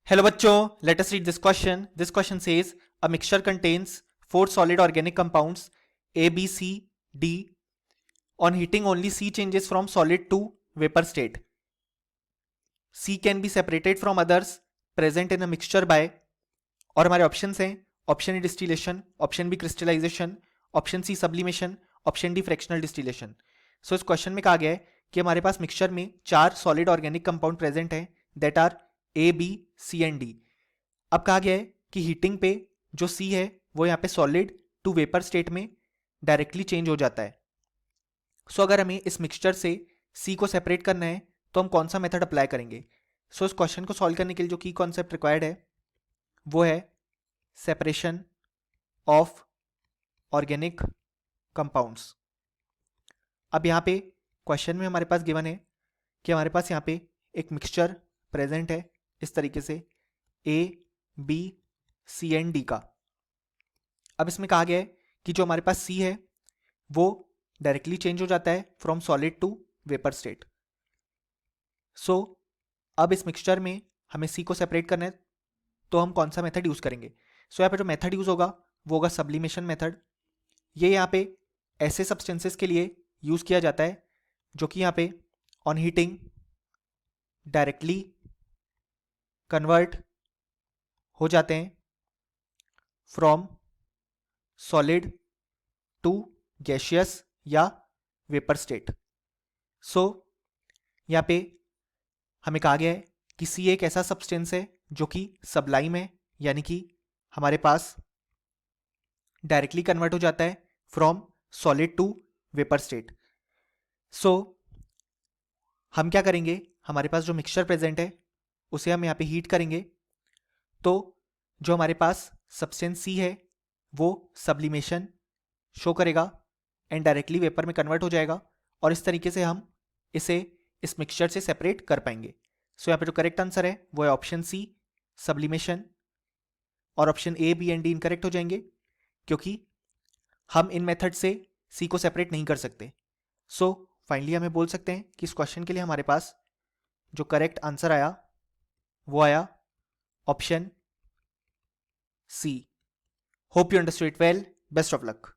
Hello बच्चों, let us read this question. This question says a mixture contains four solid organic compounds A, B, C, D. On heating only C changes from solid to vapor state. C can be separated from others present in a mixture by, और हमारे options हैं option A distillation, option B crystallization, option C sublimation, option D fractional distillation. So इस question में कहा गया है कि हमारे पास मिक्सचर में चार सॉलिड ऑर्गेनिक कंपाउंड प्रेजेंट हैं that are A, B, C and D. अब कहा गया है कि हीटिंग पे जो सी है वो यहाँ पे सॉलिड टू वेपर स्टेट में डायरेक्टली चेंज हो जाता है. सो अगर हमें इस मिक्सचर से सी को सेपरेट करना है तो हम कौन सा मेथड अप्लाई करेंगे. सो इस क्वेश्चन को सॉल्व करने के लिए जो की कॉन्सेप्ट रिक्वायर्ड है वो है सेपरेशन ऑफ ऑर्गेनिक कंपाउंड्स. अब यहाँ पे क्वेश्चन में हमारे पास गिवन है कि हमारे पास यहाँ पे एक मिक्सचर प्रेजेंट है इस तरीके से ए, बी, सी एंड डी का. अब इसमें कहा गया है कि जो हमारे पास सी है वो डायरेक्टली चेंज हो जाता है from solid to vapour state. So अब इस मिक्सचर में हमें सी को सेपरेट करना है तो हम कौन सा मेथड यूज करेंगे. सो यहाँ पे जो मेथड यूज होगा वो होगा सब्लिमेशन मेथड. ये यहाँ पे ऐसे सब्सटेंसेस के लिए यूज किया जाता है जो कि यहाँ पे ऑन हीटिंग डायरेक्टली कन्वर्ट हो जाते हैं फ्रॉम सॉलिड टू गैसियस या वेपर स्टेट. सो यहाँ पे हमें कहा गया है कि सी एक ऐसा सब्सटेंस है जो कि सबलाइम है, यानी कि हमारे पास डायरेक्टली कन्वर्ट हो जाता है from solid to vapour state. So हम क्या करेंगे, हमारे पास जो मिक्सचर प्रेजेंट है उसे हम यहाँ पे हीट करेंगे तो जो हमारे पास सब्सटेंस सी है वो सब्लिमेशन शो करेगा एंड डायरेक्टली वेपर में कन्वर्ट हो जाएगा और इस तरीके से हम इसे इस मिक्सचर से सेपरेट कर पाएंगे. सो यहाँ पे जो करेक्ट आंसर है वो है ऑप्शन सी सब्लिमेशन, और option A, B and D incorrect हो जाएंगे क्योंकि हम इन मेथड से सी को सेपरेट नहीं कर सकते. सो फाइनली हमें बोल सकते हैं कि इस क्वेश्चन के लिए हमारे पास जो करेक्ट आंसर आया वो आया option C. Hope you understood it well. Best of luck.